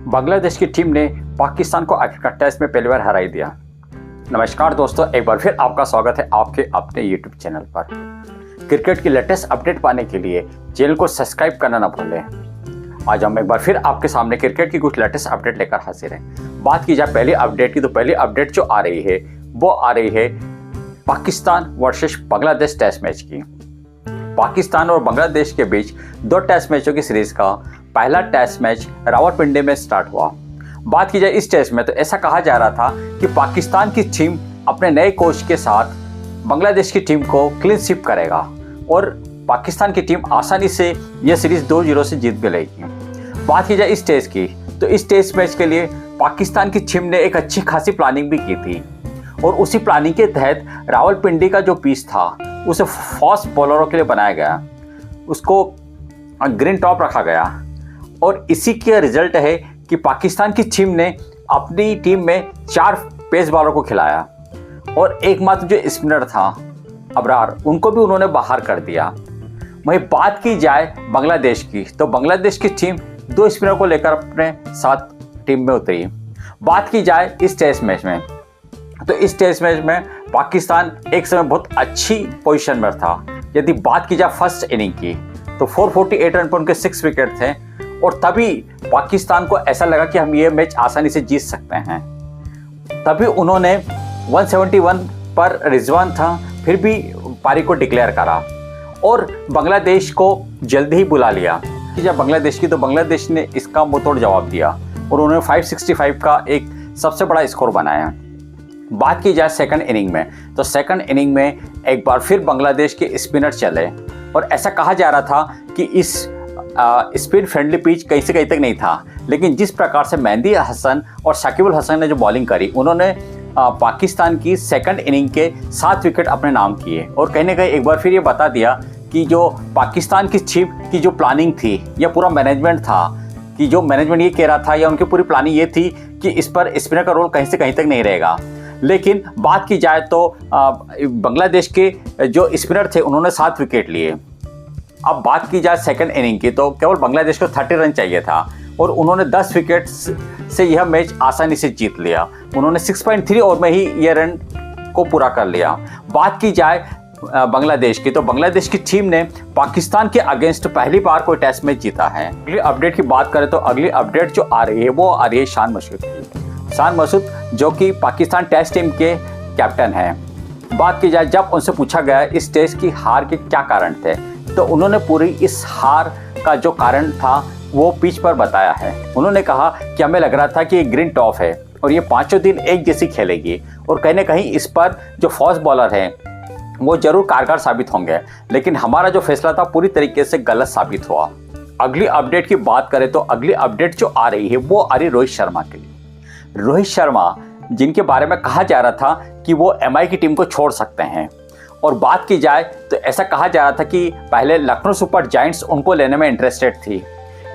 बांग्लादेश की टीम ने पाकिस्तान को आखिरकार टेस्ट में पहली बार हरा ही दिया। नमस्कार दोस्तों, एक बार फिर आपका स्वागत है आपके अपने यूट्यूब चैनल पर। क्रिकेट की लेटेस्ट अपडेट पाने के लिए चैनल को सब्सक्राइब करना ना भूलें। आज हम एक बार फिर आपके सामने क्रिकेट की कुछ लेटेस्ट अपडेट लेकर हाजिर हैं। बात की जाए पहली अपडेट की, तो पहली अपडेट जो आ रही है वो आ रही है Pakistan versus Bangladesh test match की। पाकिस्तान और बांग्लादेश के बीच दो टेस्ट मैचों की सीरीज का पहला टेस्ट मैच रावलपिंडी में स्टार्ट हुआ। बात की जाए इस टेस्ट में, तो ऐसा कहा जा रहा था कि पाकिस्तान की टीम अपने नए कोच के साथ बांग्लादेश की टीम को क्लीन स्वीप करेगा और पाकिस्तान की टीम आसानी से यह सीरीज 2-0 से जीत भी लेगी। बात की जाए इस टेस्ट की, तो इस टेस्ट मैच के लिए पाकिस्तान की टीम ने एक अच्छी खासी प्लानिंग भी की थी और उसी प्लानिंग के तहत रावलपिंडी का जो पिच था उसे फास्ट बॉलरों के लिए बनाया गया, उसको ग्रीन टॉप रखा गया और इसी के रिजल्ट है कि पाकिस्तान की टीम ने अपनी टीम में 4 पेस बॉलर को खिलाया और एकमात्र जो स्पिनर था अबरार, उनको भी उन्होंने बाहर कर दिया। वहीं बात की जाए बांग्लादेश की, तो बांग्लादेश की टीम 2 स्पिनर को लेकर अपने साथ टीम में उतरी। बात की जाए इस टेस्ट मैच में, तो इस टेस्ट मैच में पाकिस्तान एक समय बहुत अच्छी पोजीशन में था। यदि बात की जाए फर्स्ट इनिंग की, तो 448 रन पर उनके 6 विकेट थे और तभी पाकिस्तान को ऐसा लगा कि हम ये मैच आसानी से जीत सकते हैं। तभी उन्होंने 171 पर रिजवान था, फिर भी पारी को डिक्लेयर करा और बांग्लादेश को जल्दी ही बुला लिया। कि जब बांग्लादेश की, तो बांग्लादेश ने इसका मुंहतोड़ जवाब दिया और उन्होंने 565 का एक सबसे बड़ा स्कोर बनाया। बात की जाए सेकंड इनिंग में, तो सेकंड इनिंग में एक बार फिर बांग्लादेश के स्पिनर चले और ऐसा कहा जा रहा था कि इस स्पिन फ्रेंडली पिच कहीं से कहीं तक नहीं था, लेकिन जिस प्रकार से मेहंदी हसन और शाकिबुल हसन ने जो बॉलिंग करी, उन्होंने पाकिस्तान की सेकंड इनिंग के 7 विकेट अपने नाम किए और कहीं ना कहीं एक बार फिर ये बता दिया कि जो पाकिस्तान की टीम की जो प्लानिंग थी या पूरा मैनेजमेंट था, कि जो मैनेजमेंट ये कह रहा था या उनकी पूरी प्लानिंग ये थी कि इस पर स्पिनर का रोल कहीं से कहीं तक नहीं रहेगा। लेकिन बात की जाए तो बांग्लादेश के जो स्पिनर थे उन्होंने 7 विकेट लिए। अब बात की जाए सेकंड इनिंग की, तो केवल बांग्लादेश को 30 रन चाहिए था और उन्होंने 10 विकेट से यह मैच आसानी से जीत लिया। उन्होंने 6.3 ओवर में ही यह रन को पूरा कर लिया। बात की जाए बांग्लादेश की, तो बांग्लादेश की टीम ने पाकिस्तान के अगेंस्ट पहली बार कोई टेस्ट मैच जीता है। अगली अपडेट की बात करें, तो अगली अपडेट जो आ रही है वो आ रही है शान मसूद की। शान मसूद जो कि पाकिस्तान टेस्ट टीम के कैप्टन हैं। बात की जाए, जब उनसे पूछा गया इस टेस्ट की हार के क्या कारण थे, तो उन्होंने पूरी इस हार का जो कारण था वो पिच पर बताया है। उन्होंने कहा कि हमें लग रहा था कि ये ग्रीन टॉप है और ये 5 दिन एक जैसी खेलेगी और कहीं ना कहीं इस पर जो फास्ट बॉलर हैं वो जरूर कारगर साबित होंगे, लेकिन हमारा जो फैसला था पूरी तरीके से गलत साबित हुआ। अगली अपडेट की बात करें, तो अगली अपडेट जो आ रही है वो आ रही रोहित शर्मा के लिए। रोहित शर्मा जिनके बारे में कहा जा रहा था कि वो एमआई की टीम को छोड़ सकते हैं और बात की जाए तो ऐसा कहा जा रहा था कि पहले लखनऊ सुपर जायंट्स उनको लेने में इंटरेस्टेड थी।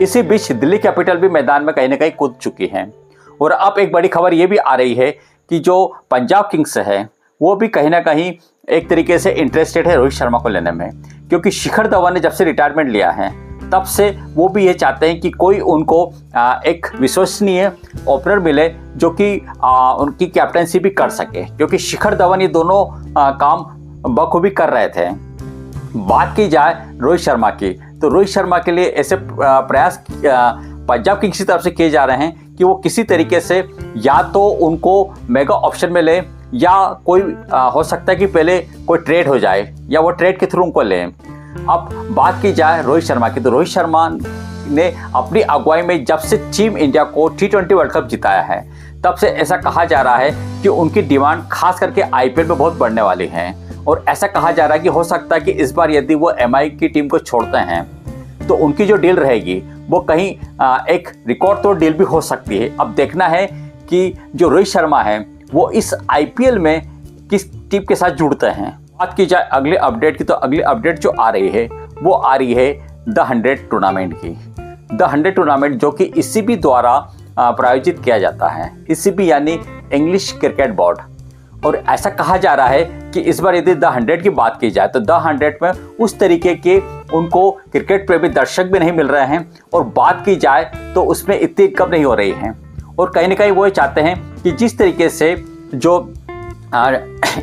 इसी बीच दिल्ली कैपिटल भी मैदान में कहीं ना कहीं कूद चुकी है और अब एक बड़ी खबर ये भी आ रही है कि जो पंजाब किंग्स है वो भी कहीं ना कहीं एक तरीके से इंटरेस्टेड है रोहित शर्मा को लेने में, क्योंकि शिखर धवन ने जब से रिटायरमेंट लिया है तब से वो भी ये चाहते हैं कि कोई उनको एक विश्वसनीय ओपनर मिले जो कि उनकी कैप्टनसी भी कर सके, क्योंकि शिखर धवन ये दोनों काम बखूबी कर रहे थे। बात की जाए रोहित शर्मा की, तो रोहित शर्मा के लिए ऐसे प्रयास पंजाब किंग्स की तरफ से किए जा रहे हैं कि वो किसी तरीके से या तो उनको मेगा ऑप्शन में ले या कोई हो सकता है कि पहले कोई ट्रेड हो जाए या वो ट्रेड के थ्रू उनको लें। अब बात की जाए रोहित शर्मा की, तो रोहित शर्मा ने अपनी अगुवाई में जब से टीम इंडिया को T20 वर्ल्ड कप जिताया है तब से ऐसा कहा जा रहा है कि उनकी डिमांड खास करके आईपीएल में बहुत बढ़ने वाली है और ऐसा कहा जा रहा है कि हो सकता है कि इस बार यदि वो एमआई की टीम को छोड़ते हैं तो उनकी जो डील रहेगी वो कहीं एक रिकॉर्ड तोड़ डील भी हो सकती है। अब देखना है कि जो रोहित शर्मा है वो इस आईपीएल में किस टीम के साथ जुड़ते हैं। बात की जाए अगले अपडेट की, तो अगली अपडेट जो आ रही है वो आ रही है द 100 टूर्नामेंट की। द 100 टूर्नामेंट जो कि ईसीबी द्वारा प्रायोजित किया जाता है। ईसीबी यानी इंग्लिश क्रिकेट बोर्ड, और ऐसा कहा जा रहा है कि इस बार यदि द 100 की बात की जाए तो द 100 में उस तरीके के उनको क्रिकेट प्रेमी दर्शक भी नहीं मिल रहे हैं, और बात की जाए तो उसमें इतनी इनकम नहीं हो रही है। और कहीं ना कहीं वो चाहते हैं कि जिस तरीके से जो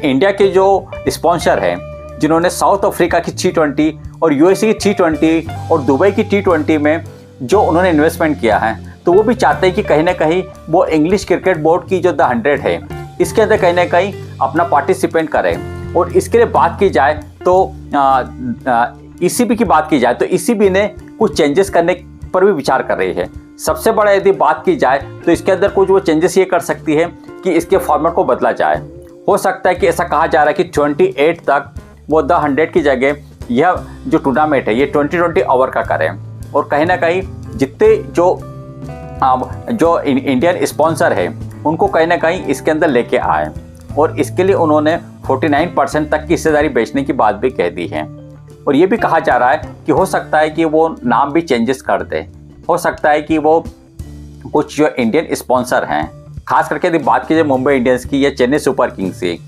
इंडिया के जो स्पॉन्सर हैं, जिन्होंने साउथ अफ्रीका की T20 और यूएसए की T20 और दुबई की T20 में जो उन्होंने इन्वेस्टमेंट किया है, तो वो भी चाहते हैं कि कहीं ना कहीं वो इंग्लिश क्रिकेट बोर्ड की जो द 100 है इसके अंदर कहीं ना कहीं अपना पार्टिसिपेंट करें। और इसके लिए बात की जाए तो ECB की बात की जाए तो ECB ने कुछ चेंजेस करने पर भी विचार कर रही है। सबसे बड़ा यदि बात की जाए तो इसके अंदर कुछ वो चेंजेस ये कर सकती है कि इसके फॉर्मेट को बदला जाए। हो सकता है कि ऐसा कहा जा रहा है कि 28 तक वो द 100 की जगह यह जो टूर्नामेंट है ये 20 ओवर का करें, और कहीं ना कहीं जितने जो इंडियन स्पॉन्सर है उनको कहीं ना कहीं इसके अंदर लेके आए, और इसके लिए उन्होंने 49% तक की हिस्सेदारी बेचने की बात भी कह दी है। और ये भी कहा जा रहा है कि हो सकता है कि वो नाम भी चेंजेस कर दे, हो सकता है कि वो कुछ जो इंडियन स्पॉन्सर हैं, खास करके यदि बात की जाए मुंबई इंडियंस की या चेन्नई सुपर किंग्स की,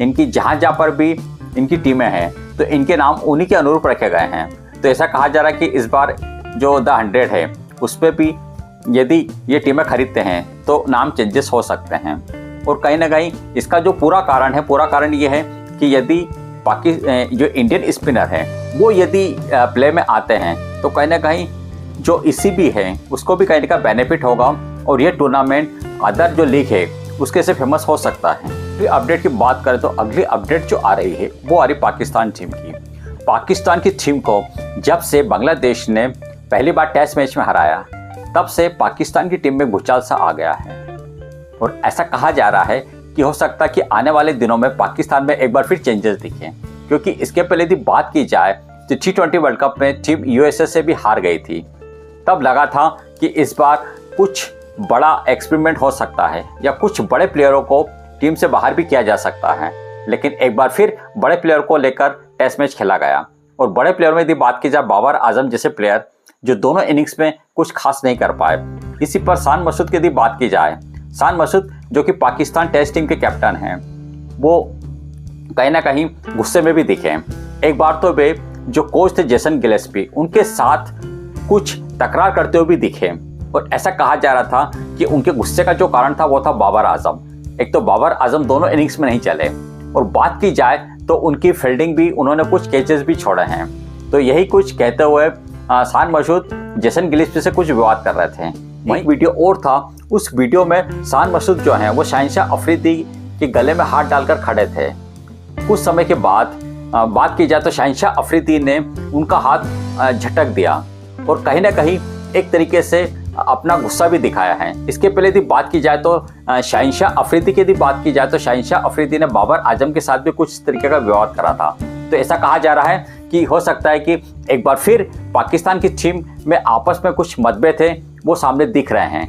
इनकी जहाँ पर भी इनकी टीमें हैं तो इनके नाम उन्हीं के अनुरूप रखे गए हैं। तो ऐसा कहा जा रहा है कि इस बार जो द 100 है उस पर भी यदि ये टीमें खरीदते हैं तो नाम चेंजेस हो सकते हैं। और कहीं ना कहीं इसका जो पूरा कारण ये है कि यदि जो इंडियन स्पिनर हैं वो यदि प्ले में आते हैं तो कहीं ना कहीं जो ECB है उसको भी कहीं ना कहीं बेनिफिट होगा, और ये टूर्नामेंट अदर जो लीग है उसके से फेमस हो सकता है। अगली अपडेट की बात करें तो अगली अपडेट जो आ रही है वो आ रही पाकिस्तान टीम की। पाकिस्तान की टीम को जब से बांग्लादेश ने पहली बार टेस्ट मैच में हराया तब से पाकिस्तान की टीम में भूचाल सा आ गया है, और ऐसा कहा जा रहा है कि हो सकता है कि आने वाले दिनों में पाकिस्तान में एक बार फिर चेंजेस दिखें, क्योंकि इसके पहले यदि बात की जाए तो T20 वर्ल्ड कप में टीम USA से भी हार गई थी। तब लगा था कि इस बार कुछ बड़ा एक्सपेरिमेंट हो सकता है या कुछ बड़े प्लेयरों को टीम से बाहर भी किया जा सकता है, लेकिन एक बार फिर बड़े प्लेयर को लेकर टेस्ट मैच खेला गया। और बड़े प्लेयर में यदि बात की जाए बाबर आजम जैसे प्लेयर जो दोनों इनिंग्स में कुछ खास नहीं कर पाए। इसी पर शान मसूद की यदि बात की जाए, शान मसूद जो कि पाकिस्तान टेस्ट टीम के कैप्टन हैं, वो कहीं ना कहीं गुस्से में भी दिखे। एक बार तो वे जो कोच थे जेसन गिलेस्पी उनके साथ कुछ तकरार करते हुए भी दिखे, और ऐसा कहा जा रहा था कि उनके गुस्से का जो कारण था वो था बाबर आजम। एक तो बाबर आजम दोनों इनिंग्स में नहीं चले, और बात की जाए तो उनकी फील्डिंग भी उन्होंने कुछ कैचेस भी छोड़े हैं। तो यही कुछ कहते हुए शान मसूद जेसन गिलेस्पी से कुछ विवाद कर रहे थे। वहीं वीडियो और था, उस वीडियो में शान मसूद जो हैं वो शहनशाह अफरीदी के गले में हाथ डालकर खड़े थे। कुछ समय के बाद बात की जाए तो शहनशाह अफरीदी ने उनका हाथ झटक दिया, और कहीं ना कहीं एक तरीके से अपना गुस्सा भी दिखाया है। इसके पहले यदि बात की जाए तो शहनशाह अफरीदी की यदि बात की जाए तो शहनशाह अफरीदी ने बाबर आजम के साथ भी कुछ तरीके का विवाद करा था। तो ऐसा कहा जा रहा है कि हो सकता है कि एक बार फिर पाकिस्तान की टीम में आपस में कुछ मतभेद थे वो सामने दिख रहे हैं।